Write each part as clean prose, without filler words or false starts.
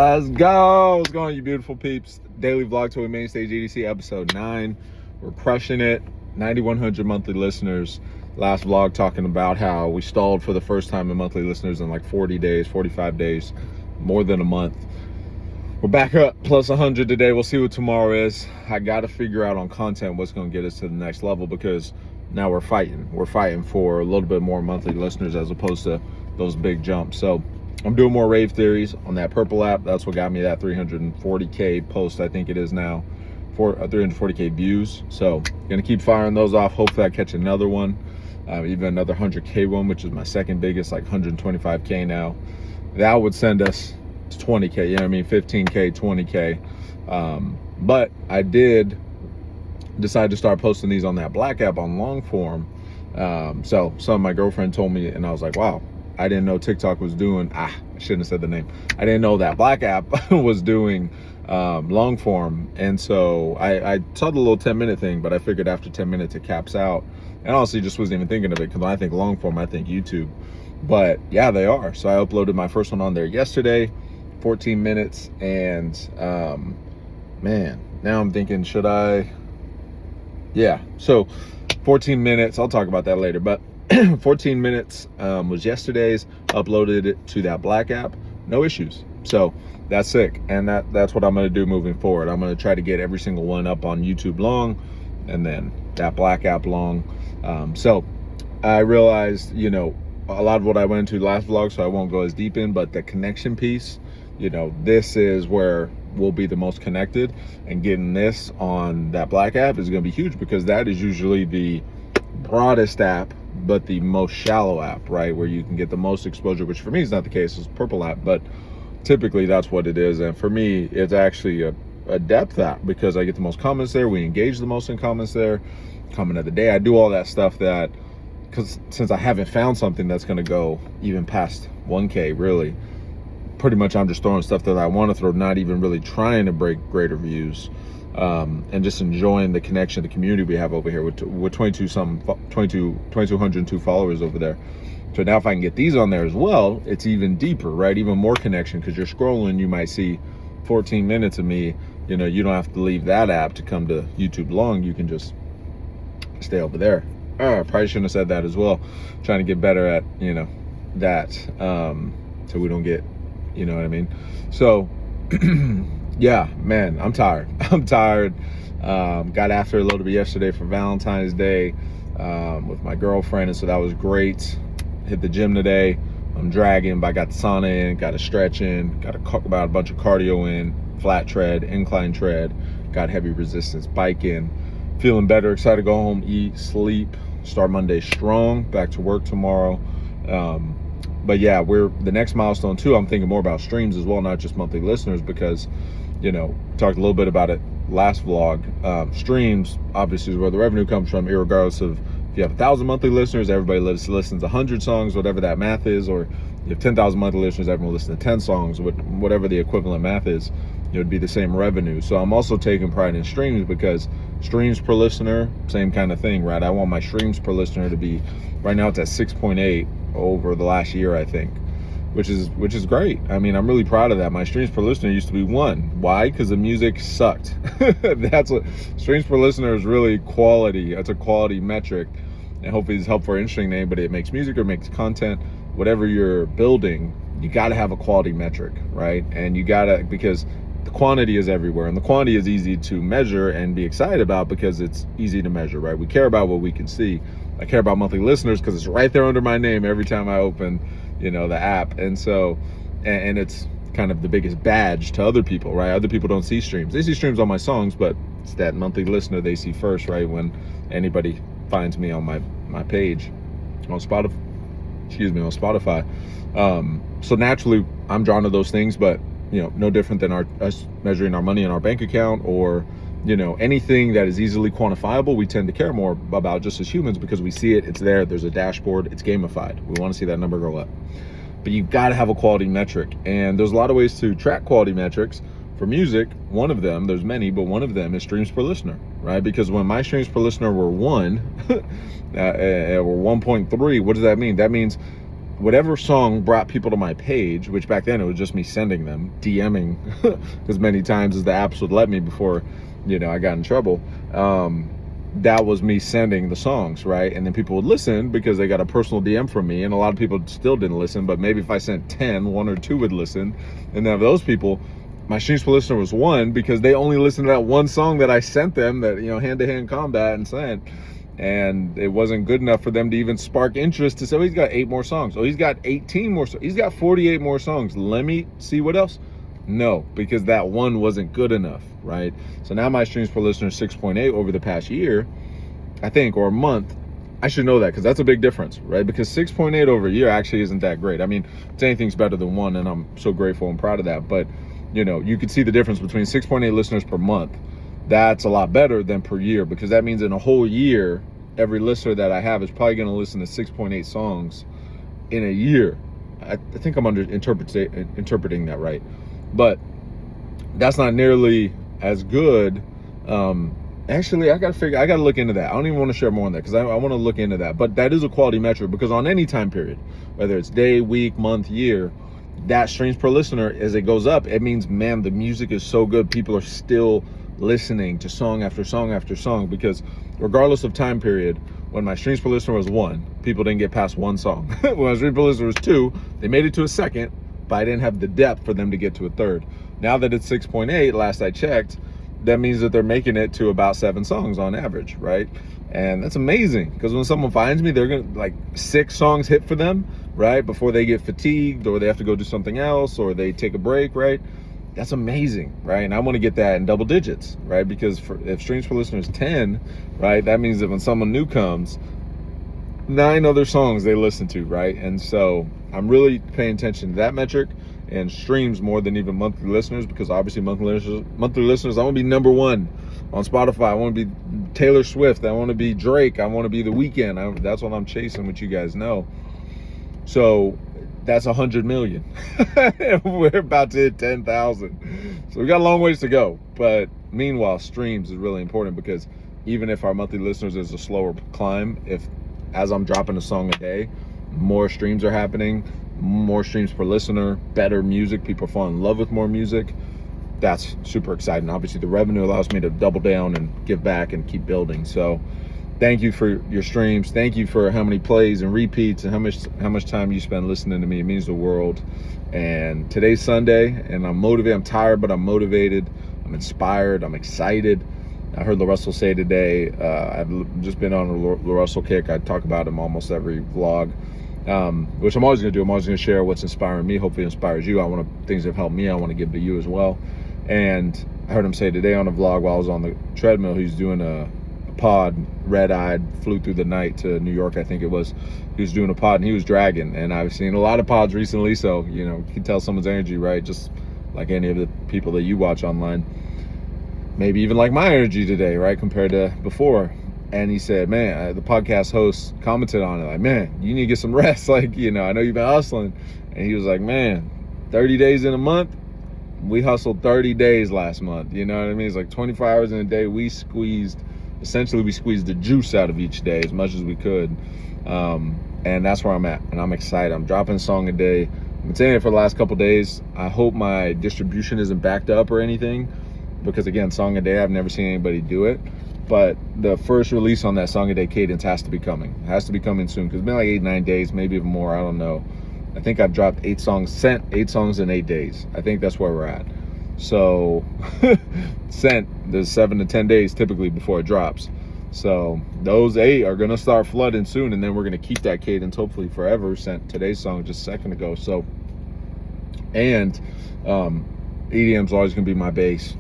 Let's go. What's going on, you beautiful peeps? Daily vlog to a main stage EDC episode 9. We're crushing it. 9,100 monthly listeners. Last vlog talking about how we stalled for the first time in monthly listeners in like 40 days, 45 days, more than a month. We're back up plus 100 today. We'll see what tomorrow is. I got to figure out on content what's going to get us to the next level, because now we're fighting. We're fighting for a little bit more monthly listeners as opposed to those big jumps. So I'm doing more rave theories on that purple app. That's what got me that 340K post, I think it is now, for 340K views. So gonna keep firing those off. Hopefully I catch another one, even another 100K one, which is my second biggest, like 125K now. That would send us to 20K, you know what I mean? 15K, 20K. But I did decide to start posting these on that black app on long form. So some of my girlfriend told me, and I was like, wow, I didn't know TikTok was doing, I shouldn't have said the name. I didn't know that black app was doing long form. And so I saw the little 10-minute thing, but I figured after 10 minutes it caps out. And honestly, just wasn't even thinking of it, because when I think long form, I think YouTube. But yeah, they are. So I uploaded my first one on there yesterday, 14 minutes. And man, now I'm thinking, should I? Yeah, so 14 minutes. I'll talk about that later. But 14 minutes was yesterday's. Uploaded it to that black app, no issues. So that's sick, and that's what I'm going to do moving forward. I'm going to try to get every single one up on YouTube long, and then that black app long. So I realized, you know, a lot of what I went into last vlog, so I won't go as deep in, but the connection piece, you know, this is where we'll be the most connected, and getting this on that black app is going to be huge, because that is usually the broadest app but the most shallow app, right, where you can get the most exposure, which for me is not the case. It's purple app, but typically that's what it is. And for me, it's actually a depth app, because I get the most comments there. We engage the most in comments there. Comment of the day, I do all that stuff, that because since I haven't found something that's going to go even past 1K, really, pretty much I'm just throwing stuff that I want to throw, not even really trying to break greater views. And just enjoying the connection, the community we have over here with 2,202 followers over there. So now if I can get these on there as well, it's even deeper, right? Even more connection, because you're scrolling, you might see 14 minutes of me. You know, you don't have to leave that app to come to YouTube long. You can just stay over there. I probably shouldn't have said that as well. Trying to get better at, you know, that, so we don't get, you know what I mean? So yeah, man, I'm tired. I'm tired. Got after a little bit yesterday for Valentine's Day with my girlfriend, and so that was great. Hit the gym today. I'm dragging, but I got the sauna in, got a stretch in, got about a bunch of cardio in, flat tread, incline tread, got heavy resistance bike in. Feeling better, excited to go home, eat, sleep, start Monday strong, back to work tomorrow. But yeah, the next milestone too, I'm thinking more about streams as well, not just monthly listeners, because, you know, talked a little bit about it last vlog. Streams obviously is where the revenue comes from, irregardless of if you have 1,000 monthly listeners, everybody listens 100 songs, whatever that math is, or you have 10,000 monthly listeners, everyone listens to 10 songs, whatever the equivalent math is, it would be the same revenue. So I'm also taking pride in streams, because streams per listener, same kind of thing, right? I want my streams per listener to be, right now it's at 6.8 over the last year, I think, which is great. I mean, I'm really proud of that. My streams per listener used to be 1. Why? Because the music sucked. That's what streams per listener is really quality. That's a quality metric, and hopefully it's helpful or interesting to anybody that makes music or makes content. Whatever you're building, you got to have a quality metric, right? And you got to, because the quantity is everywhere, and the quantity is easy to measure and be excited about, because it's easy to measure, right? We care about what we can see. I care about monthly listeners because it's right there under my name every time I open, you know, the app. And so, and it's kind of the biggest badge to other people, right? Other people don't see streams. They see streams on my songs, but it's that monthly listener they see first, right? When anybody finds me on my page on Spotify, on Spotify. So naturally I'm drawn to those things, but, you know, no different than us measuring our money in our bank account, or, you know, anything that is easily quantifiable, we tend to care more about just as humans, because we see it, it's there, there's a dashboard, it's gamified. We want to see that number go up. But you've got to have a quality metric, and there's a lot of ways to track quality metrics. For music, one of them, there's many, but one of them is streams per listener, right? Because when my streams per listener were 1 or 1.3, what does that mean? That means whatever song brought people to my page, which back then it was just me sending them, DMing as many times as the apps would let me before, I got in trouble. That was me sending the songs, right? And then people would listen because they got a personal DM from me, and a lot of people still didn't listen, but maybe if I sent 10, 1 or 2 would listen. And then of those people, my streams per listener was 1 because they only listened to that one song that I sent them, that, hand-to-hand combat and sent. And it wasn't good enough for them to even spark interest to say, oh, he's got 8 more songs. Oh, he's got 18 more songs. He's got 48 more songs. Let me see what else. No, because that one wasn't good enough, right? So now my streams per listener is 6.8 over the past year, I think, or a month. I should know that because that's a big difference, right? Because 6.8 over a year actually isn't that great. I mean, if anything's better than 1, and I'm so grateful and proud of that. But, you could see the difference between 6.8 listeners per month. That's a lot better than per year, because that means in a whole year, every listener that I have is probably going to listen to 6.8 songs in a year. I think I'm interpreting that right. But that's not nearly as good. Actually, I got to look into that. I don't even want to share more on that because I want to look into that. But that is a quality metric, because on any time period, whether it's day, week, month, year, that streams per listener, as it goes up, it means, man, the music is so good. People are still listening to song after song after song, because regardless of time period, when my streams per listener was 1, people didn't get past 1 song. When my streams per listener was 2, they made it to a second, but I didn't have the depth for them to get to a third. Now that it's 6.8, last I checked, that means that they're making it to about 7 songs on average, right? And that's amazing, because when someone finds me, they're gonna 6 songs hit for them, right? Before they get fatigued, or they have to go do something else, or they take a break, right? That's amazing, right? And I want to get that in double digits, right? Because if streams per listener is 10, right, that means that when someone new comes, 9 other songs they listen to, right? And so I'm really paying attention to that metric and streams more than even monthly listeners, because obviously monthly listeners, I want to be number 1 on Spotify. I want to be Taylor Swift. I want to be Drake. I want to be The Weeknd. That's what I'm chasing, which you guys know. So that's 100 million. We're about to hit 10,000. So we got a long ways to go. But meanwhile, streams is really important, because even if our monthly listeners is a slower climb, as I'm dropping a song a day, more streams are happening, more streams per listener, better music, people fall in love with more music. That's super exciting. Obviously, the revenue allows me to double down and give back and keep building. So thank you for your streams. Thank you for how many plays and repeats and how much time you spend listening to me. It means the world. And today's Sunday, and I'm motivated. I'm tired, but I'm motivated. I'm inspired. I'm excited. I heard LaRussell say today, I've just been on a LaRussell kick. I talk about him almost every vlog, which I'm always going to do. I'm always going to share what's inspiring me. Hopefully it inspires you. Things that have helped me, I want to give to you as well. And I heard him say today on a vlog while I was on the treadmill, he's doing a pod, red-eyed, flew through the night to New York, I think it was. He was doing a pod and he was dragging. And I've seen a lot of pods recently, so, you can tell someone's energy, right? Just like any of the people that you watch online. Maybe even like my energy today, right, compared to before. And he said, man, the podcast host commented on it, like, man, you need to get some rest. Like, I know you've been hustling. And he was like, man, 30 days in a month, we hustled 30 days last month. You know what I mean? It's like 24 hours in a day. We squeezed the juice out of each day as much as we could. And that's where I'm at. And I'm excited. I'm dropping a song a day. I've been saying it for the last couple days. I hope my distribution isn't backed up or anything, because again, song a day, I've never seen anybody do it. But the first release on that song a day cadence has to be coming. It has to be coming soon, because it's been like 8-9 days, maybe even more. I don't know. I think I've dropped 8 songs, sent 8 songs in 8 days. I think that's where we're at. So there's 7 to 10 days typically before it drops. So those 8 are going to start flooding soon, and then we're going to keep that cadence hopefully forever. Sent today's song just a second ago. So, and EDM's always going to be my base,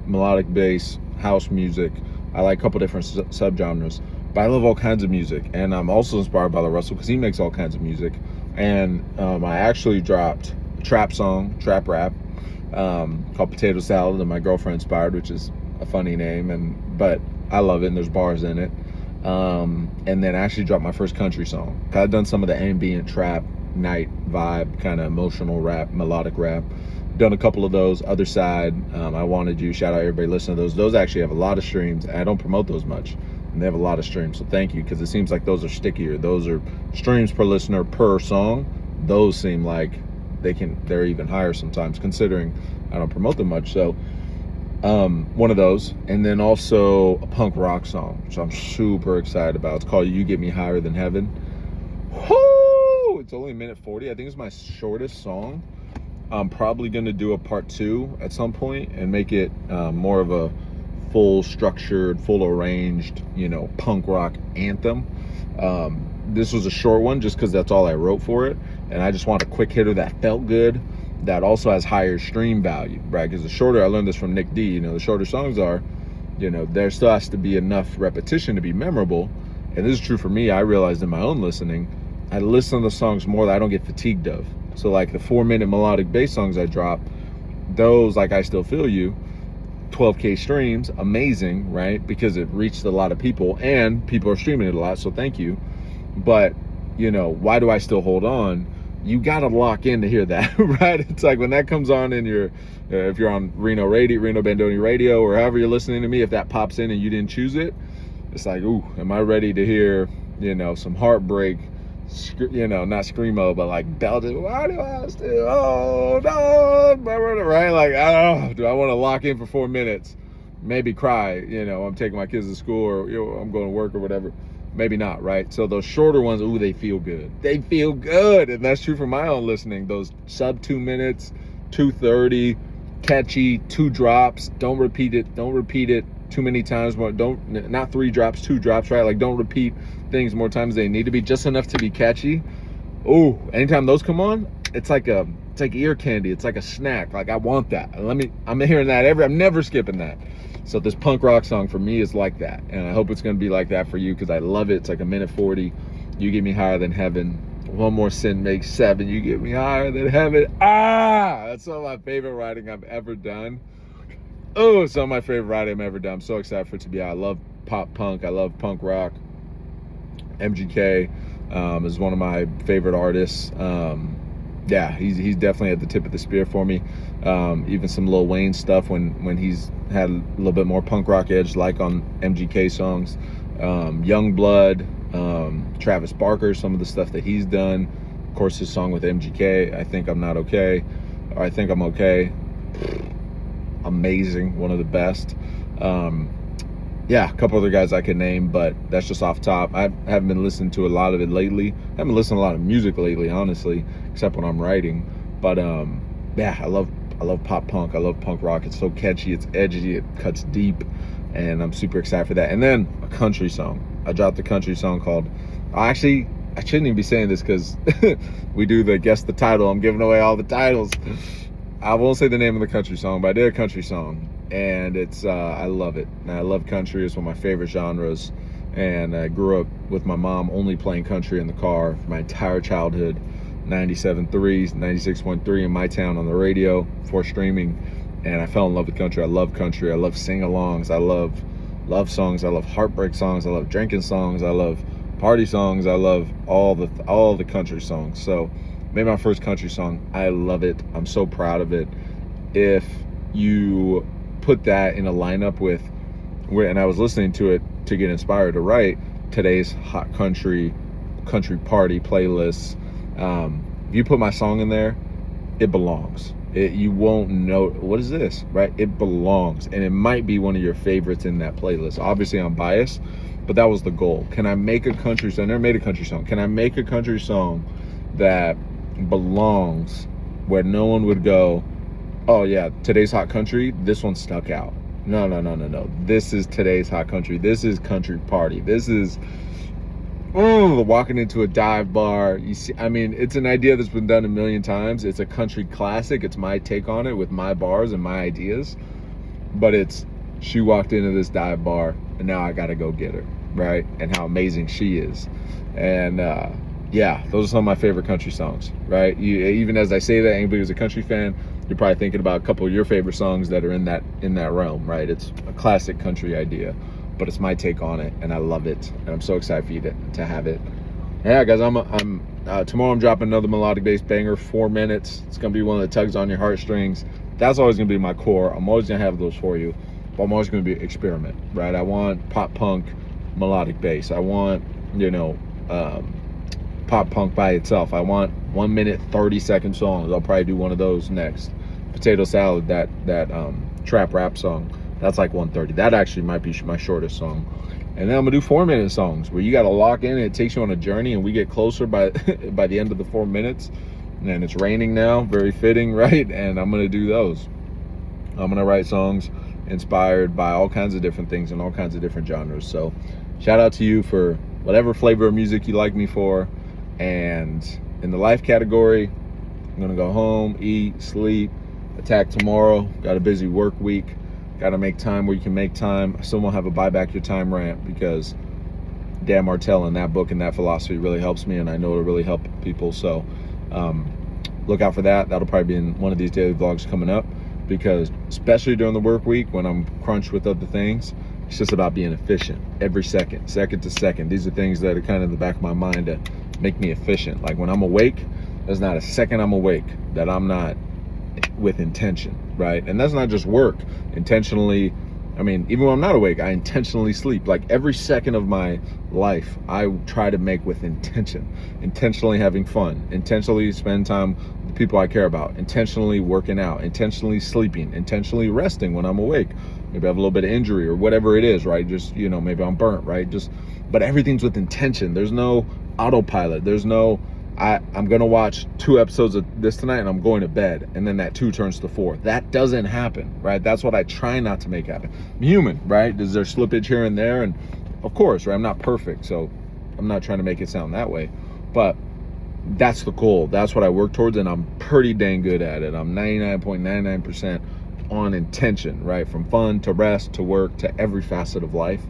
melodic bass, house music. I like a couple different subgenres, but I love all kinds of music. And I'm also inspired by LaRussell, because he makes all kinds of music. And I actually dropped a trap rap, called Potato Salad, that my girlfriend inspired, which is a funny name, but I love it, and there's bars in it. And then I actually dropped my first country song. I've done some of the ambient trap, night vibe, kind of emotional rap, melodic rap. Done a couple of those. Other Side, I Wanted You, shout out everybody listening to those. Those actually have a lot of streams. I don't promote those much. and they have a lot of streams. So thank you, because it seems like those are stickier. Those are streams per listener per song. Those seem like they're even higher sometimes, considering I don't promote them much. So one of those, and then also a punk rock song, which I'm super excited about. It's called "You Get Me Higher Than Heaven." Woo! It's only 1:40. I think it's my shortest song. I'm probably going to do a part 2 at some point and make it more of a full structured, full arranged, punk rock anthem. This was a short one just because that's all I wrote for it, and I just want a quick hitter that felt good, that also has higher stream value, right? Because the shorter, I learned this from Nick D, the shorter songs are, there still has to be enough repetition to be memorable. And this is true for me. I realized in my own listening, I listen to the songs more that I don't get fatigued of. So like the 4-minute melodic bass songs I drop, those, like I Still Feel You, 12K streams, amazing, right? Because it reached a lot of people and people are streaming it a lot, so thank you. But, why do I still hold on? You got to lock in to hear that, right? It's like when that comes on in your, if you're on Reno Bandoni Radio, or however you're listening to me, if that pops in and you didn't choose it, it's like, ooh, am I ready to hear, some heartbreak, not screamo, but like belted, why do I still hold on, right? Like, do I want to lock in for 4 minutes? Maybe cry, I'm taking my kids to school, or I'm going to work or whatever. Maybe not, right? So those shorter ones, ooh, they feel good. They feel good. And that's true for my own listening. Those sub 2 minutes, 2:30, catchy, 2 drops. Don't repeat it too many times. Not 3 drops, 2 drops, right? Like, don't repeat things more times than they need to be, just enough to be catchy. Ooh, anytime those come on, it's like ear candy. It's like a snack. Like, I want that. I'm hearing that I'm never skipping that. So this punk rock song for me is like that, and I hope it's going to be like that for you, because I love it. It's like 1:40. You Get Me Higher Than Heaven. One More Sin Makes 7. You Get Me Higher Than Heaven. That's some of my favorite writing I've ever done. Oh, some of my favorite writing I've ever done. I'm so excited for it to be out. I love pop punk. I love punk rock. MGK is one of my favorite artists. Yeah, he's definitely at the tip of the spear for me. Even some Lil Wayne stuff when he's had a little bit more punk rock edge, like on MGK songs. Youngblood, Travis Barker, some of the stuff that he's done. Of course, his song with MGK, I Think I'm Not Okay, or I Think I'm Okay. Amazing, one of the best. Yeah, a couple other guys I could name, but that's just off top. I haven't been listening to a lot of it lately. I haven't listened to a lot of music lately, honestly, except when I'm writing. But yeah, I love pop punk. I love punk rock. It's so catchy, it's edgy, it cuts deep, and I'm super excited for that. And then a country song. I dropped a country song called, I shouldn't even be saying this because we do the guess the title. I'm giving away all the titles. I won't say the name of the country song, but I did a country song, and it's I love it. And I love country. It's one of my favorite genres, and I grew up with my mom only playing country in the car for my entire childhood. 97.3, 96.3 in my town on the radio before streaming, and I fell in love with country. I love country. I love sing-alongs. I love love songs. I love heartbreak songs. I love drinking songs. I love party songs. I love all the country songs. So made my first country song. I love it. I'm so proud of it. If you put that in a lineup with, and I was listening to it to get inspired to write today's hot country party playlists. If you put my song in there, it belongs. You won't know, what is this, right? It belongs, and it might be one of your favorites in that playlist. Obviously, I'm biased, but that was the goal. Can I make a country song? I never made a country song. Can I make a country song that belongs, where no one would go, oh yeah, today's hot country, this one stuck out? No. This is today's hot country. This is country party. This is walking into a dive bar. You see, I mean, it's an idea that's been done a million times. It's a country classic. It's my take on it with my bars and my ideas. But it's, she walked into this dive bar and now I gotta go get her, right? And how amazing she is. And yeah, those are some of my favorite country songs, right? Even as I say that, anybody who's a country fan, you're probably thinking about a couple of your favorite songs that are in that realm, right? It's a classic country idea, but it's my take on it, and I love it, and I'm so excited for you to have it. Yeah, guys, tomorrow I'm dropping another melodic bass banger, 4 minutes. It's gonna be one that tugs on your heartstrings. That's always gonna be my core. I'm always gonna have those for you, but I'm always gonna be experiment, right? I want pop punk melodic bass. I want, you know, pop punk by itself. I want 1 minute 30-second songs. I'll probably do one of those next. Potato Salad, that trap rap song, that's like 130. That actually might be my shortest song. And then I'm gonna do 4-minute songs where you got to lock in and it takes you on a journey, and we get closer by by the end of the 4 minutes. And it's raining now, very fitting, right? And I'm gonna do those. I'm gonna write songs inspired by all kinds of different things and all kinds of different genres. So shout out to you for whatever flavor of music you like me for. And in the life category, I'm gonna go home, eat, sleep, attack tomorrow. Got a busy work week. Got to make time where you can make time. I still won't have a buy back your time rant, because Dan Martell in that book and that philosophy really helps me, and I know it'll really help people. So look out for that. That'll probably be in one of these daily vlogs coming up, because especially during the work week when I'm crunched with other things, it's just about being efficient every second to second. These are things that are kind of in the back of my mind to make me efficient. Like when I'm awake, there's not a second I'm awake that I'm not with intention, right? And that's not just work. Intentionally, I mean, even when I'm not awake, I intentionally sleep. Like every second of my life, I try to make with intention. Intentionally having fun, intentionally spend time with the people I care about, intentionally working out, intentionally sleeping, intentionally resting when I'm awake. Maybe I have a little bit of injury or whatever it is, right? Just, you know, maybe I'm burnt, right? But everything's with intention. There's no autopilot. There's no, I'm going to watch 2 episodes of this tonight and I'm going to bed, and then that 2 turns to 4. That doesn't happen, right? That's what I try not to make happen. I'm human, right? Is there slippage here and there? And of course, right? I'm not perfect, so I'm not trying to make it sound that way. But that's the goal. That's what I work towards, and I'm pretty dang good at it. I'm 99.99% on intention, right? From fun to rest to work to every facet of life.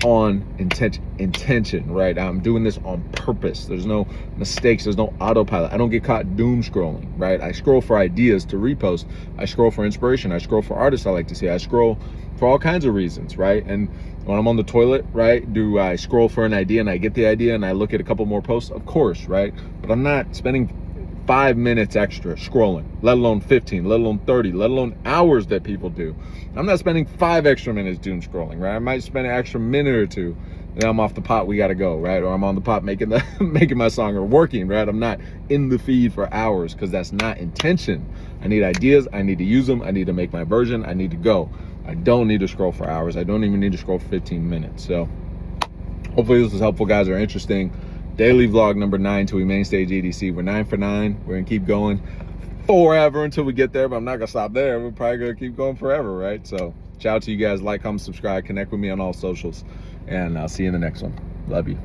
On intention, right? I'm doing this on purpose. There's no mistakes. There's no autopilot. I don't get caught doom scrolling, right? I scroll for ideas to repost. I scroll for inspiration. I scroll for artists I like to see. I scroll for all kinds of reasons, right? And when I'm on the toilet, right, do I scroll for an idea and I get the idea and I look at a couple more posts? Of course, right? But I'm not spending 5 minutes extra scrolling, let alone 15, let alone 30, let alone hours that people do. I'm not spending 5 extra minutes doom scrolling, right? I might spend an extra minute or 2, then I'm off the pot, we gotta go, right? Or I'm on the pot making my song or working, right? I'm not in the feed for hours, because that's not intention. I need ideas, I need to use them, I need to make my version, I need to go. I don't need to scroll for hours. I don't even need to scroll for 15 minutes. So hopefully this was helpful, guys, or interesting. Daily vlog number 9 till we main stage EDC. We're 9 for 9. We're gonna keep going forever until we get there, but I'm not gonna stop there. We're probably gonna keep going forever, right? So shout out to you guys. Like, comment, subscribe, connect with me on all socials, and I'll see you in the next one. Love you.